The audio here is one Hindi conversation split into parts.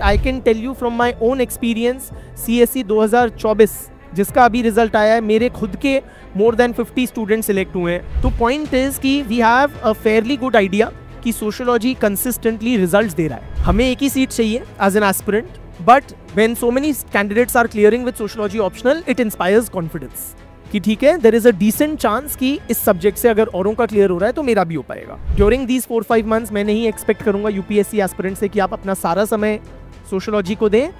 I can tell you from my own experience, CSE 2024 जिसका अभी रिजल्ट आया है, मेरे खुद के मोर देन 50 स्टूडेंट सिलेक्ट हुए हैं। तो पॉइंट इज कि we have a fairly good idea कि सोशियोलॉजी कंसिस्टेंटली रिजल्ट्स दे रहा है। हमें एक ही सीट चाहिए as an aspirant, but when so many candidates are clearing with sociology optional, it inspires confidence कि ठीक है, there is a decent chance कि इस सब्जेक्ट से अगर औरों का क्लियर हो रहा है तो मेरा भी हो पाएगा। ड्यूरिंग दीज 4-5 मंथ्स मैं नहीं एक्सपेक्ट करूंगा यूपीएससी एस्पिरेंट से कि आप अपना सारा समय सोशियोलॉजी को दें।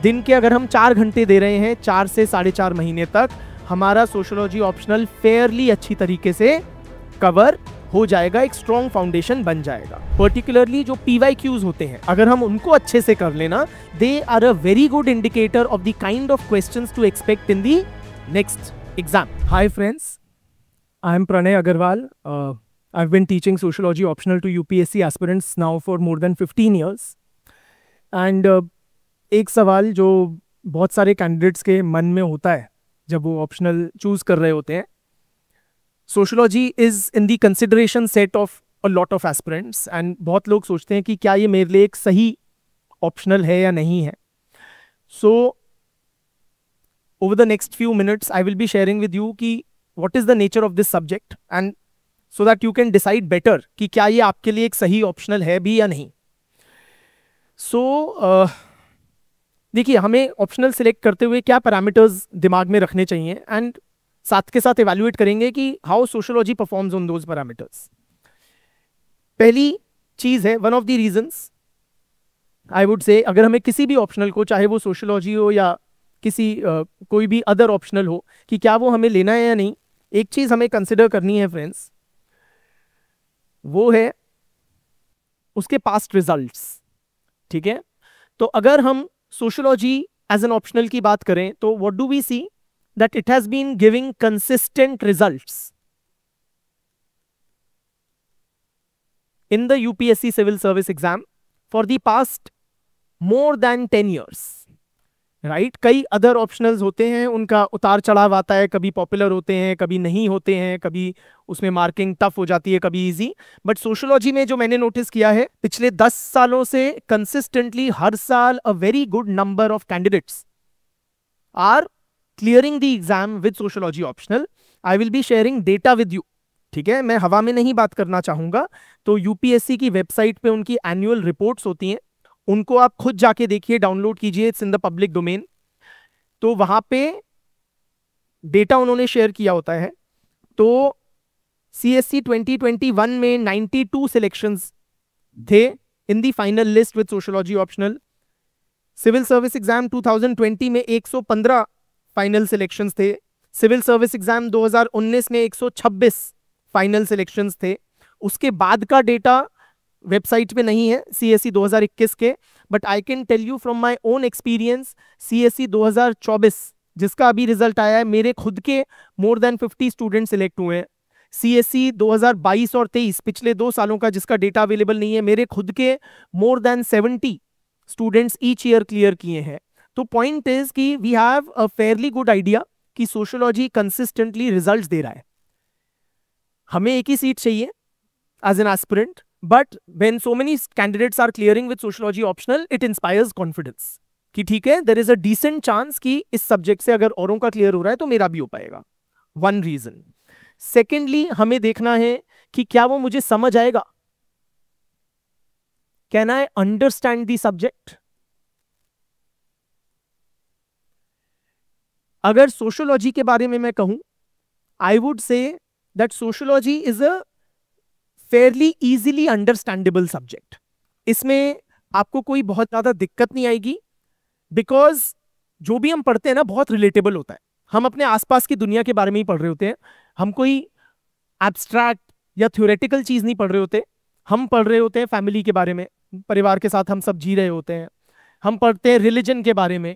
दिन के अगर हम 4 घंटे दे रहे हैं 4 से 4.5 महीने तक, हमारा सोशियोलॉजी ऑप्शनल फेयरली अच्छी तरीके से कवर हो जाएगा, एक स्ट्रॉन्ग फाउंडेशन बन जाएगा। पर्टिकुलरली जो PYQs होते हैं, अगर हम उनको अच्छे से कर लेना, they are a very good indicator of the kind of questions to expect in the next exam. Hi friends, I am Pranay Agarwal. I've been teaching sociology optional to UPSC aspirants now for more than 15 years. And एक सवाल जो बहुत सारे कैंडिडेट्स के मन में होता है जब वो ऑप्शनल चूज कर रहे होते हैं, sociology is in the consideration set of a lot of aspirants, and बहुत लोग सोचते हैं कि क्या ये मेरे लिए एक सही ऑप्शनल है या नहीं है। सो over the next few minutes I will be sharing with you कि what is the nature of this subject, and so that you can decide better कि क्या ये आपके लिए एक सही ऑप्शनल है भी या नहीं। सो देखिए, हमें ऑप्शनल सिलेक्ट करते हुए क्या पैरामीटर्स दिमाग में रखने चाहिए, एंड साथ के साथ इवैल्यूएट करेंगे कि how sociology performs on those parameters. पहली चीज है, one of the reasons I would say, अगर हमें किसी भी ऑप्शनल को, चाहे वो सोशियोलॉजी हो या किसी कोई भी अदर ऑप्शनल हो, कि क्या वो हमें लेना है या नहीं, एक चीज हमें कंसिडर करनी है फ्रेंड्स, वो है उसके पास्ट रिजल्ट्स। ठीक है, तो अगर हम सोशियोलॉजी एज एन ऑप्शनल की बात करें तो what do we see, that it has been giving consistent results in the UPSC civil service exam for the past more than 10 years। Right, कई अदर ऑप्शनल्स होते हैं, उनका उतार चढ़ाव आता है, कभी पॉपुलर होते हैं, कभी नहीं होते हैं, कभी उसमें मार्किंग टफ हो जाती है, कभी इजी। बट सोशियोलॉजी में जो मैंने नोटिस किया है, पिछले 10 सालों से कंसिस्टेंटली हर साल a very good number of candidates are clearing the exam with sociology optional. I will be sharing data with you. ठीक है, मैं हवा में नहीं बात करना चाहूंगा। तो यूपीएससी की वेबसाइट पे उनकी एनुअल रिपोर्ट्स होती हैं, उनको आप खुद जाके देखिए, डाउनलोड कीजिए, it's in the public domain. तो वहां पे डेटा उन्होंने शेयर किया होता है। तो CSE 2021 में 92 सिलेक्शंस थे in the final list with sociology optional. Civil service exam 2020 में 115 फाइनल सिलेक्शंस थे। सिविल सर्विस एग्जाम 2019 में 126 फाइनल सिलेक्शंस थे। उसके बाद का डेटा वेबसाइट पे नहीं है CSE 2021 के, but I can tell you from my own experience, CSE 2024 जिसका अभी रिजल्ट आया है, मेरे खुद के मोर देन 50 स्टूडेंट सिलेक्ट हुए हैं। CSE 2022 और 23 पिछले 2 सालों का जिसका डेटा अवेलेबल नहीं है, मेरे खुद के more than 70 students each year clear किए हैं। तो पॉइंट इज कि we have a fairly good idea कि सोशियोलॉजी कंसिस्टेंटली रिजल्ट्स दे रहा है। हमें एक ही सीट चाहिए as an aspirant, but when so many candidates are clearing with sociology optional, it inspires confidence कि ठीक है, there is a decent chance कि इस सब्जेक्ट से अगर औरों का क्लियर हो रहा है तो मेरा भी हो पाएगा। One reason. सेकेंडली, हमें देखना है कि क्या वो मुझे समझ आएगा। Can I understand the subject. अगर सोशियोलॉजी के बारे में मैं कहूं, I would say that sociology is a fairly easily understandable subject. इसमें आपको कोई बहुत ज्यादा दिक्कत नहीं आएगी, बिकॉज जो भी हम पढ़ते हैं ना, बहुत रिलेटेबल होता है। हम अपने आसपास की दुनिया के बारे में ही पढ़ रहे होते हैं, हम कोई एब्स्ट्रैक्ट या थ्योरेटिकल चीज नहीं पढ़ रहे होते। हम पढ़ रहे होते हैं फैमिली के बारे में, परिवार के साथ हम सब जी रहे होते हैं। हम पढ़ते हैं रिलीजन के बारे में,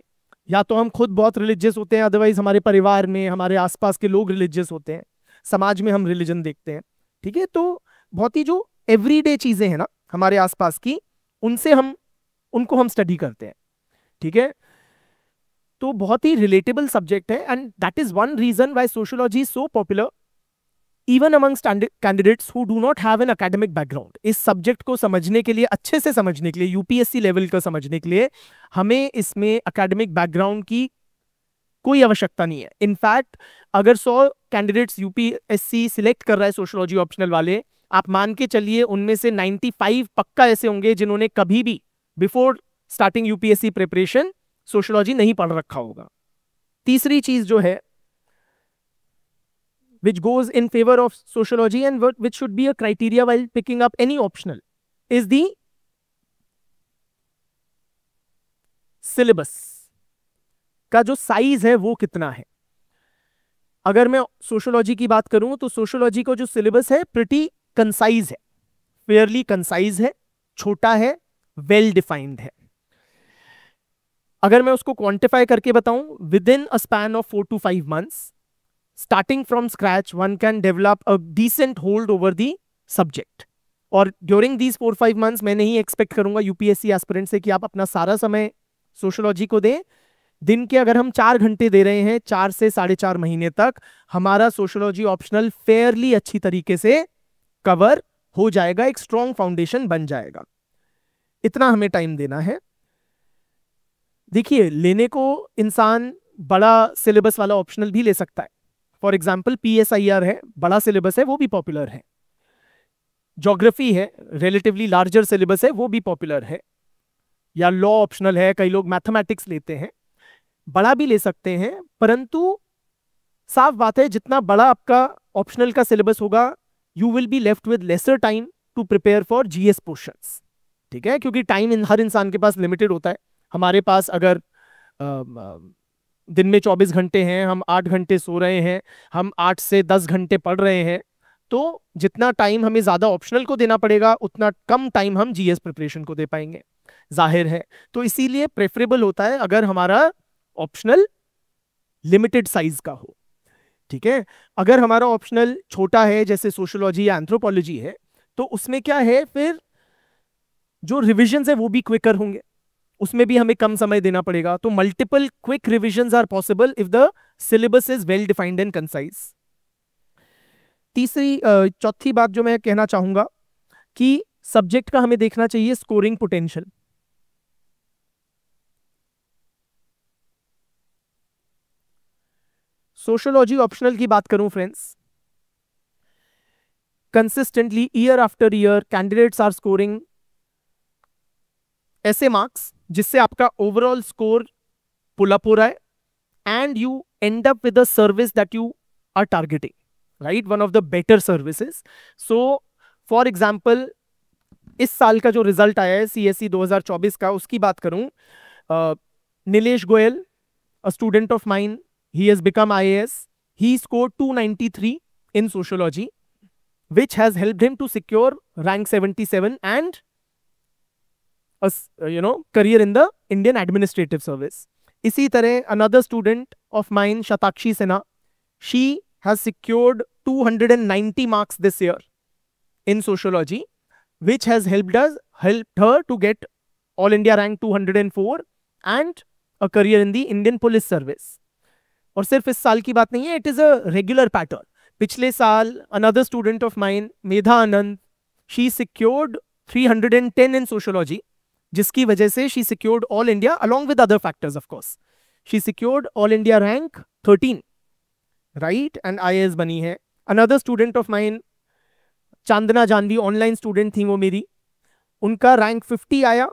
या तो हम खुद बहुत रिलीजियस होते हैं, अदरवाइज हमारे परिवार में हमारे आसपास के लोग रिलीजियस होते हैं, समाज में हम रिलीजन देखते हैं। ठीक है, तो बहुत ही जो एवरीडे चीजें हैं ना हमारे आसपास की, उनको हम स्टडी करते हैं। ठीक है, तो बहुत ही रिलेटेबल सब्जेक्ट है, and that is one reason why sociology is so popular even amongst candidates who do not have an academic background, इस सब्जेक्ट को समझने के लिए, अच्छे से समझने के लिए, यूपीएससी लेवल का समझने के लिए हमें इसमें एकेडमिक बैकग्राउंड की कोई आवश्यकता नहीं है। इनफैक्ट अगर 100 कैंडिडेट्स यूपीएससी सिलेक्ट कर रहा है सोशियोलॉजी ऑप्शनल वाले, आप मान के चलिए उनमें से 95 पक्का ऐसे होंगे जिन्होंने कभी भी before starting UPSC preparation sociology नहीं पढ़ रखा होगा। तीसरी चीज जो है which goes in favor of sociology and which should be a criteria while picking up any optional is the syllabus का जो साइज है वो कितना है। अगर मैं सोशियोलॉजी की बात करूं तो सोशियोलॉजी का जो सिलेबस है प्रिटी कंसाइज है, फेयरली कंसाइज है, छोटा है, वेल डिफाइंड है। अगर मैं उसको क्वांटिफाई करके बताऊं, with in a span of 4 to 5 months starting from scratch one can develop a decent hold over the subject। और during these 4-5 months मैं नहीं एक्सपेक्ट करूंगा यूपीएससी एस्पिरेंट से कि आप अपना सारा समय सोशियोलॉजी को दें। दिन के अगर हम 4 घंटे दे रहे हैं 4 से 4.5 महीने तक, हमारा सोशियोलॉजी ऑप्शनल फेयरली अच्छी तरीके से कवर हो जाएगा, एक स्ट्रॉन्ग फाउंडेशन बन जाएगा। इतना हमें टाइम देना है। देखिए, लेने को इंसान बड़ा सिलेबस वाला ऑप्शनल भी ले सकता है। फॉर एग्जाम्पल PSIR है, बड़ा सिलेबस है, वो भी पॉपुलर है। ज्योग्राफी है, रिलेटिवली लार्जर सिलेबस है, वो भी पॉपुलर है। या लॉ ऑप्शनल है, कई लोग मैथमेटिक्स लेते हैं, बड़ा भी ले सकते हैं। परंतु साफ बात है, जितना बड़ा आपका ऑप्शनल का सिलेबस होगा, you will be left with lesser time to prepare for GS portions. ठीक है, क्योंकि टाइम हर इंसान के पास लिमिटेड होता है। हमारे पास अगर दिन में 24 घंटे हैं, हम 8 घंटे सो रहे हैं, हम 8 से 10 घंटे पढ़ रहे हैं, तो जितना टाइम हमें ज्यादा ऑप्शनल को देना पड़ेगा उतना कम टाइम हम GS प्रिपरेशन को दे पाएंगे, जाहिर है। तो इसीलिए प्रेफरेबल होता है अगर हमारा ऑप्शनल लिमिटेड साइज का हो। ठीक है, अगर हमारा ऑप्शनल छोटा है जैसे सोशियोलॉजी या एंथ्रोपोलॉजी है, तो उसमें क्या है, फिर जो रिविजन है वो भी क्विकर होंगे, उसमें भी हमें कम समय देना पड़ेगा। तो multiple quick revisions are possible if the syllabus is well defined and concise. चौथी बात जो मैं कहना चाहूंगा कि सब्जेक्ट का हमें देखना चाहिए स्कोरिंग पोटेंशियल। सोशियोलॉजी ऑप्शनल की बात करूं friends, consistently year after year candidates are scoring ऐसे मार्क्स जिससे आपका ओवरऑल स्कोर पुल अप हो रहा है and you end up with a service that you are targeting, right, one of the better services. So for example इस साल का जो रिजल्ट आया है CSE 2024 का, उसकी बात करूं, Nilesh Goyal, a student of mine, he has become IAS, he scored 293 in sociology which has helped him to secure rank 77 and a career in the Indian administrative service. इसी तरह another student of mine, Shatakshi Sinha, she has secured 290 marks this year in sociology which has helped her to get all India rank 204 and a career in the Indian police service. और सिर्फ इस साल की बात नहीं है, it is a regular pattern. पिछले साल another student of mine, Medha Anand, she secured 310 in sociology, जिसकी वजह से she secured all India along with other factors of course, she secured all India rank 13, right, and IAS बनी है। Another student of mine, Chandana Jahnavi, online student थी वो मेरी, उनका रैंक 50 आया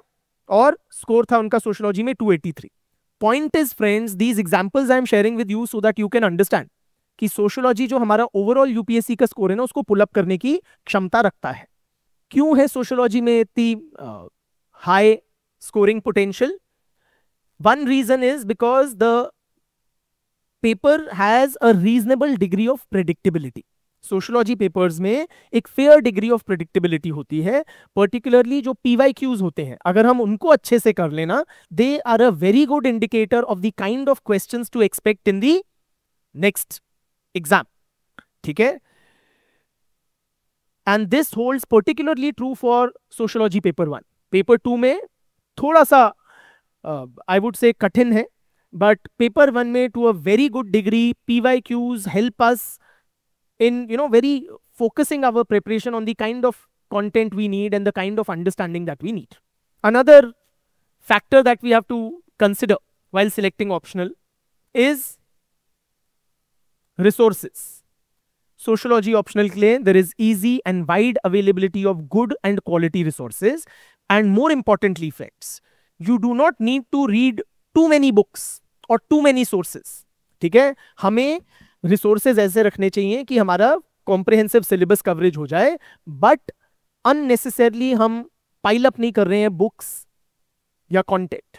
और स्कोर था उनका सोशियोलॉजी में 283। Point is friends, these examples I am sharing with you so that you can understand कि सोशियोलॉजी जो हमारा ओवरऑल यूपीएससी का स्कोर है ना, उसको पुल अप करने की क्षमता रखता है। क्यों है सोशियोलॉजी में इतनी high scoring potential? One reason is because the paper has a reasonable degree of predictability. Sociology papers में एक फेयर डिग्री ऑफ प्रेडिक्टेबिलिटी होती है, पर्टिकुलरली जो PYQs होते हैं, अगर हम उनको अच्छे से कर लेना, they are a very good indicator of the kind of questions to expect in the next exam. ठीक है, and this holds particularly true for sociology paper 1। Paper 2 में थोड़ा सा आई वुड से कठिन है, बट पेपर 1 में to a very good degree PYQs help us in very focusing our preparation on the kind of content we need and the kind of understanding that we need. Another factor that we have to consider while selecting optional is resources. Sociology optional के लिए there is easy and wide availability of good and quality resources, and more importantly friends, you do not need to read too many books or too many sources. ठीक है, हमें रिसोर्सेज ऐसे रखने चाहिए कि हमारा कॉम्प्रिहेंसिव सिलेबस कवरेज हो जाए, बट अननेसेसरली हम पाइल अप नहीं कर रहे हैं बुक्स या कंटेंट.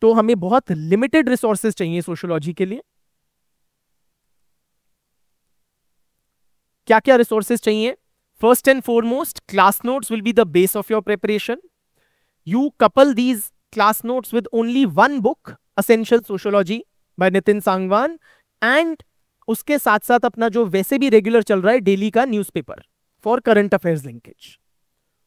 तो हमें बहुत लिमिटेड रिसोर्सेज चाहिए सोशियोलॉजी के लिए. क्या क्या रिसोर्सेज चाहिए? First and foremost, class notes will be the base of your preparation. You couple these class notes with only one book, essential sociology by Nitin Sangwan, and उसके साथ साथ अपना जो वैसे भी रेगुलर चल रहा है डेली का newspaper for current affairs linkage.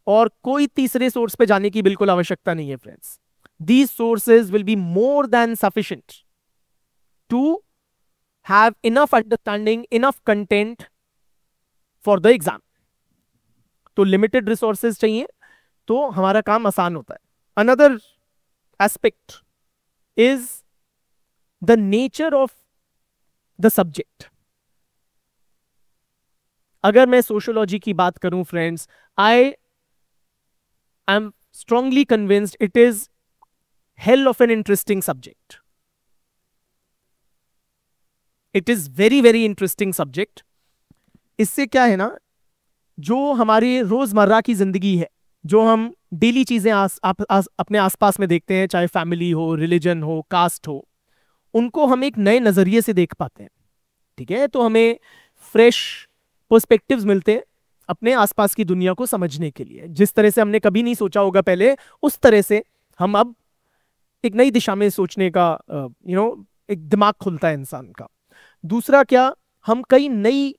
और कोई तीसरे सोर्स पे जाने की बिल्कुल आवश्यकता नहीं है friends. These sources will be more than sufficient to have enough understanding, enough content for the exam. तो limited resources चाहिए तो हमारा काम आसान होता है. Another aspect is the nature of the subject. अगर मैं सोशियोलॉजी की बात करूं friends, I am strongly convinced it is hell of an interesting subject. It is very very interesting subject. इससे क्या है ना, जो हमारे रोजमर्रा की जिंदगी है, जो हम डेली चीजें अपने आसपास में देखते हैं, चाहे फैमिली हो, रिलीजन हो, कास्ट हो, उनको हम एक नए नजरिए से देख पाते हैं. ठीक है, तो हमें फ्रेश पर्सपेक्टिव्स मिलते हैं अपने आसपास की दुनिया को समझने के लिए. जिस तरह से हमने कभी नहीं सोचा होगा पहले, उस तरह से हम अब एक नई दिशा में सोचने का एक दिमाग खुलता है इंसान का. दूसरा क्या, हम कई नई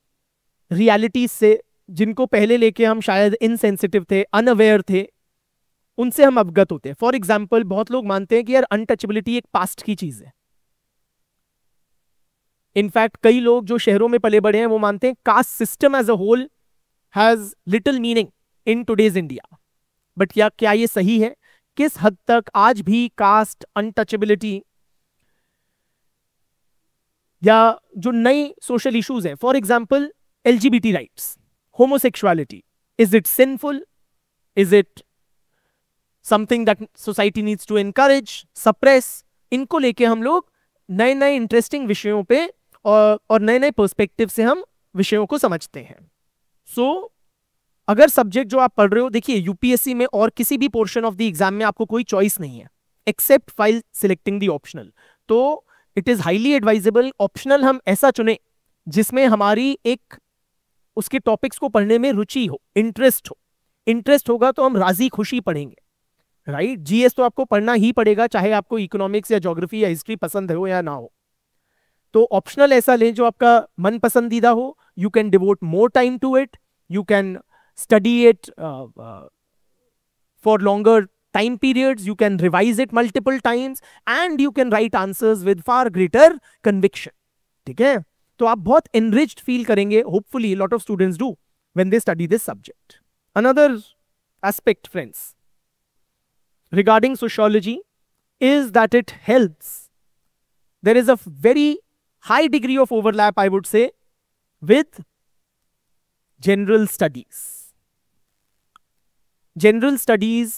रियलिटीज से, जिनको पहले लेके हम शायद इनसेंसिटिव थे, अनअवेयर थे, उनसे हम अवगत होते हैं. फॉर एग्जाम्पल, बहुत लोग मानते हैं कि यार अनटचेबिलिटी एक पास्ट की चीज है. इनफैक्ट कई लोग जो शहरों में पले बड़े हैं वो मानते हैं caste system as a whole has little meaning in today's India. But क्या ये सही है? किस हद तक आज भी कास्ट, अनटचेबिलिटी या जो नई सोशल इश्यूज हैं, for example LGBT rights, homosexuality, is it sinful? Is it something that society needs to encourage, suppress? इनको लेके हम लोग नए नए इंटरेस्टिंग विषयों पे और नए नए पर्सपेक्टिव से हम विषयों को समझते हैं. सो अगर सब्जेक्ट जो आप पढ़ रहे हो, देखिए यूपीएससी में और किसी भी पोर्शन ऑफ द एग्जाम में आपको कोई चॉइस नहीं है except while selecting the optional. तो it is highly advisable optional हम ऐसा चुने जिसमें हमारी एक उसके टॉपिक्स को पढ़ने में रुचि हो, इंटरेस्ट हो. इंटरेस्ट होगा तो हम राजी खुशी पढ़ेंगे, राइट? जीएस तो आपको पढ़ना ही पड़ेगा, चाहे आपको इकोनॉमिक्स या ज्योग्राफी या हिस्ट्री पसंद हो या ना हो. तो ऑप्शनल ऐसा लें जो आपका मन पसंदीदा हो. You can devote more time to it, you can study it for longer time periods, you can revise it multiple times, and you can write answers with far greater conviction. ठीक है, तो आप बहुत enriched feel करेंगे. hopefully a lot of students do when they study this subject. Another aspect friends regarding sociology is that it helps. There is a very high degree of overlap, I would say, with general studies. General studies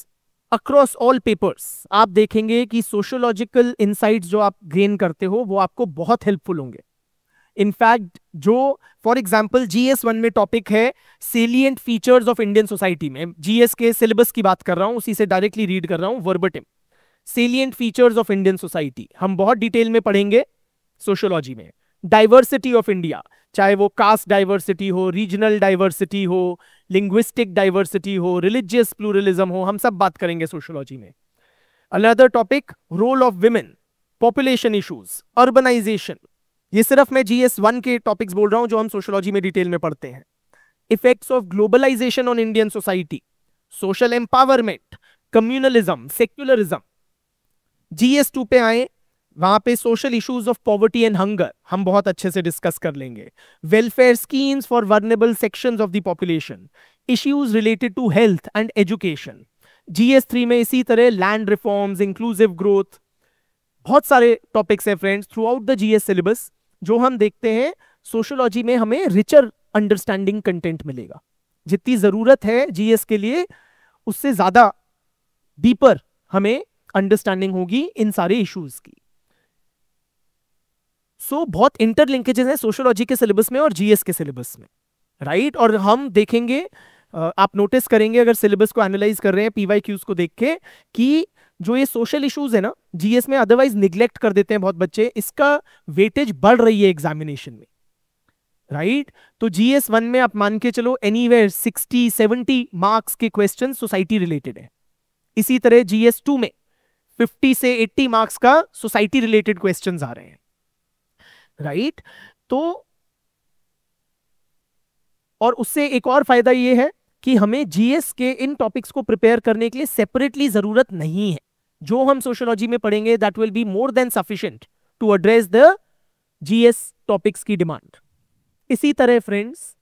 across all papers आप देखेंगे कि सोशियोलॉजिकल इनसाइट्स जो आप गेन करते हो वो आपको बहुत हेल्पफुल होंगे. इनफैक्ट जो फॉर एग्जांपल GS1 में टॉपिक है salient features of Indian society में, GS के सिलेबस की बात कर रहा हूं, उसी से डायरेक्टली रीड कर रहा हूं verbatim. Salient features of Indian society हम बहुत डिटेल में पढ़ेंगे सोशियोलॉजी में. डाइवर्सिटी ऑफ इंडिया, चाहे वो कास्ट डाइवर्सिटी हो, रीजनल डाइवर्सिटी हो, लिंग्विस्टिक डाइवर्सिटी हो, रिलीजियस प्लूरलिज्म हो, हम सब बात करेंगे सोशियोलॉजी में. Another topic role of women, population issues, urbanisation. ये सिर्फ मैं GS1 के टॉपिक्स बोल रहा हूं जो हम सोशियोलॉजी में डिटेल में पढ़ते हैं. Effects of globalisation on Indian society, social empowerment, communalism, secularism. GS2 पे आए, वहां पे social issues of poverty and hunger हम बहुत अच्छे से डिस्कस कर लेंगे, welfare schemes for vulnerable sections of the population, issues related to health and education. GS3 में इसी तरह लैंड रिफॉर्म्स, इंक्लूसिव ग्रोथ, बहुत सारे टॉपिक्स हैं friends through out the GS syllabus, जो हम देखते हैं सोशियोलॉजी में हमें रिचर अंडरस्टैंडिंग कंटेंट मिलेगा। जितनी जरूरत है GS के लिए उससे ज्यादा डीपर हमें अंडरस्टैंडिंग होगी इन सारे इश्यूज की। बहुत इंटरलिंकेजेस हैं सोशियोलॉजी के सिलेबस में और GS के सिलेबस में, राइट। और हम देखेंगे, आप नोटिस करेंगे अगर सिलेबस को एनालाइज कर रहे हैं PYQs को देख के, कि जो ये सोशल इश्यूज है ना GS में अदरवाइज निग्लेक्ट कर देते हैं बहुत बच्चे, इसका वेटेज बढ़ रही है एग्जामिनेशन में, राइट। तो GS1 में आप मान के चलो एनीवेयर 60-70 मार्क्स के क्वेश्चन सोसाइटी रिलेटेड है। इसी तरह GS2 में 50 से 80 मार्क्स का सोसाइटी रिलेटेड क्वेश्चंस आ रहे हैं, राइट। तो और उससे एक और फायदा ये है कि हमें GS के इन टॉपिक्स को प्रिपेयर करने के लिए सेपरेटली जरूरत नहीं है। जो हम सोशियोलॉजी में पढ़ेंगे that will be more than sufficient to address the GS topics की डिमांड। इसी तरह फ्रेंड्स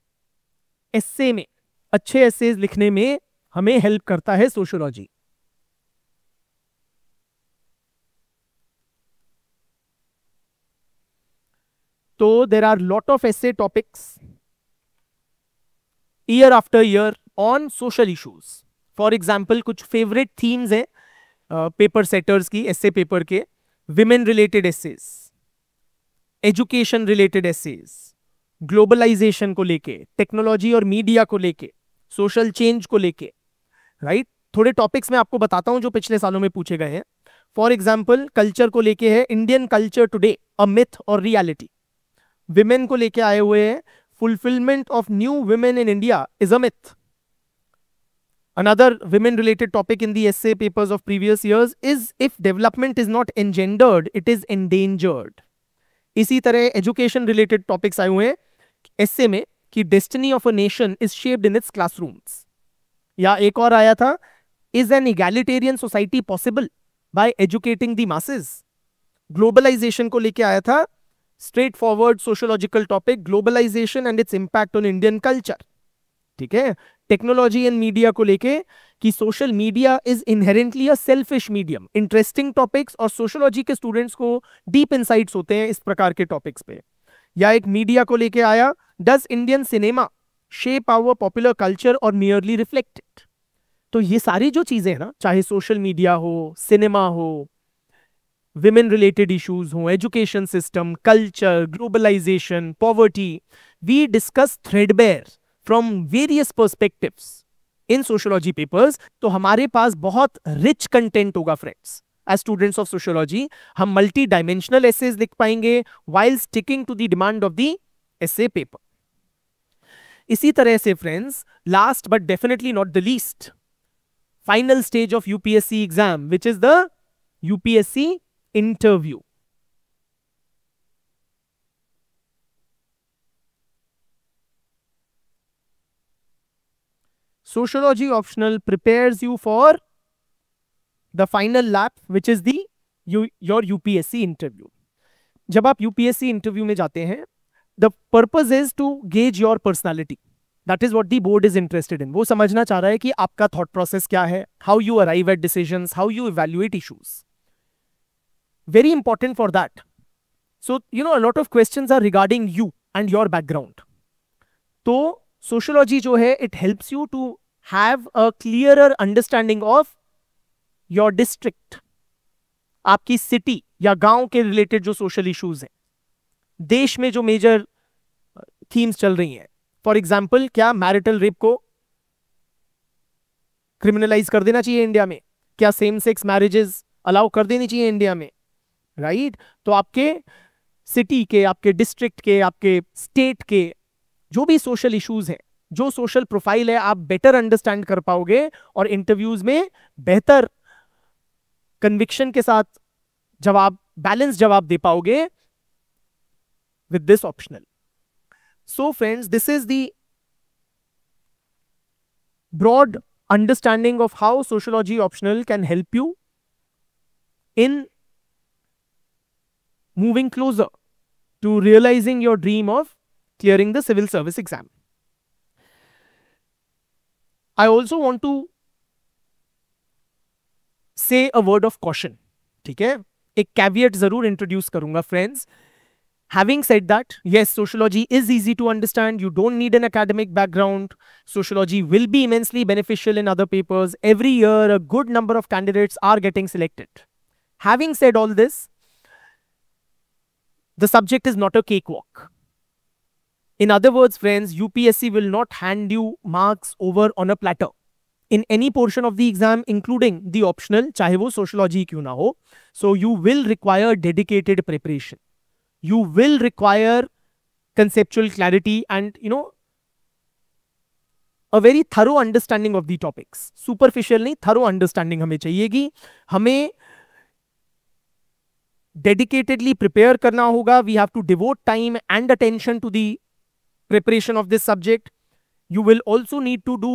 एस्से में, अच्छे एस्सेज लिखने में हमें हेल्प करता है सोशियोलॉजी। तो there are lot of essay topics year after year on social issues. For example कुछ फेवरेट थीम्स हैं पेपर सेटर्स की, एस्से पेपर के, women related essays, education related essays, globalisation को लेके, टेक्नोलॉजी और मीडिया को लेके, सोशल चेंज को लेके, राइट। थोड़े टॉपिक्स मैं आपको बताता हूं जो पिछले सालों में पूछे गए हैं। फॉर एग्जाम्पल कल्चर को लेके है Indian culture today a myth और रियलिटी। विमेन को लेके आए हुए हैं fulfillment of new women in India is a myth. Another women related topic in the essay papers of previous years is if development is not engendered, it is endangered. इसी तरह education related topics आए हुए हैं essay में कि destiny of a nation is shaped in its classrooms. या एक और आया था, is an egalitarian society possible by educating the masses? Globalization को लेके आया था, straightforward sociological topic, globalisation and its impact on Indian culture, ठीक है। टेक्नोलॉजी एंड मीडिया को लेके कि social media is inherently a selfish medium. Interesting topics और सोशियोलॉजी के स्टूडेंट्स को डीप इंसाइट्स होते हैं इस प्रकार के टॉपिक्स पे। या एक मीडिया को लेके आया, does Indian cinema shape our popular culture और मियरली रिफ्लेक्ट इट? तो ये सारी जो चीजें हैं ना, चाहे सोशल मीडिया हो, सिनेमा हो, विमेन रिलेटेड इश्यूज हो, education system, culture, globalisation, poverty, we discuss threadbare from various perspectives in sociology papers. तो हमारे पास बहुत रिच कंटेंट होगा friends as students of sociology. हम मल्टी डायमेंशनल एसेज लिख पाएंगे while sticking to the demand of the essay paper. इसी तरह से friends, last but definitely not the least, final stage of UPSC exam which is the UPSC interview. Sociology optional prepares you for the final lap which is the your UPSC interview. जब आप UPSC interview में जाते हैं, the purpose is to gauge your personality. That is what the board is interested in. वो समझना चाह रहा है कि आपका thought process क्या है, how you arrive at decisions, how you evaluate issues. Very important for that. So, you know, a lot of questions are regarding you and your background. तो sociology जो है, it helps you to have a clearer understanding of your district, आपकी city या गांव के related जो social issues हैं, देश में जो major themes चल रही हैं। For example, क्या marital rape को criminalize कर देना चाहिए इंडिया में? क्या same sex marriages allow कर देनी चाहिए इंडिया में? राइट तो आपके सिटी के, आपके डिस्ट्रिक्ट के, आपके स्टेट के जो भी सोशल इश्यूज हैं, जो सोशल प्रोफाइल है, आप बेटर अंडरस्टैंड कर पाओगे और इंटरव्यूज में बेहतर कन्विक्शन के साथ जवाब, बैलेंस जवाब दे पाओगे with this optional. So friends, this is the broad understanding of how sociology optional can help you in moving closer to realizing your dream of clearing the civil service exam. I also want to say a word of caution. ठीक है, एक caveat जरूर introduce करूंगा friends. Having said that, yes, sociology is easy to understand. You don't need an academic background. Sociology will be immensely beneficial in other papers. Every year, a good number of candidates are getting selected. Having said all this, the subject is not a cakewalk. In other words, friends, UPSC will not hand you marks over on a platter. In any portion of the exam, including the optional, चाहे वो sociology क्यों ना हो, so you will require dedicated preparation. You will require conceptual clarity and, a very thorough understanding of the topics. Superficial नहीं, thorough understanding हमें चाहिएगी. हमें dedicatedly prepare करना होगा. We have to devote time and attention to the preparation of this subject. You will also need to do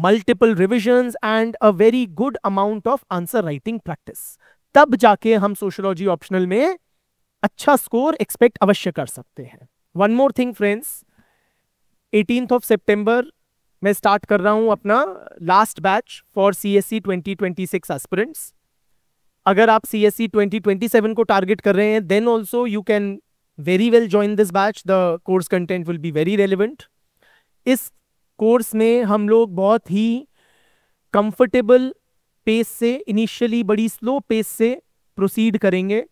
multiple revisions and a very good amount of answer writing practice. तब जाके हम sociology optional में अच्छा स्कोर एक्सपेक्ट अवश्य कर सकते हैं. One more thing friends, 18th of September मैं स्टार्ट कर रहा हूं अपना last batch for CSE 2026 aspirants. अगर आप CSE 2027 को टारगेट कर रहे हैं, then also you can very well join this batch. The course content will be very relevant. इस कोर्स में हम लोग बहुत ही कंफर्टेबल पेस से, इनिशियली बड़ी स्लो पेस से प्रोसीड करेंगे.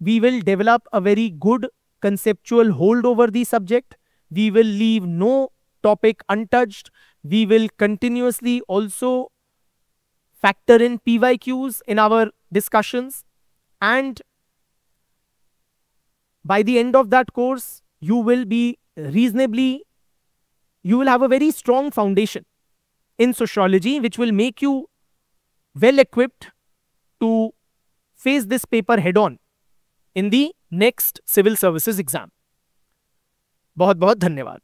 We will develop a very good conceptual hold over the subject. We will leave no topic untouched. We will continuously also factor in PYQs in our discussions. And by the end of that course, you will have a very strong foundation in sociology, which will make you well equipped to face this paper head on in the next civil services exam. बहुत बहुत धन्यवाद.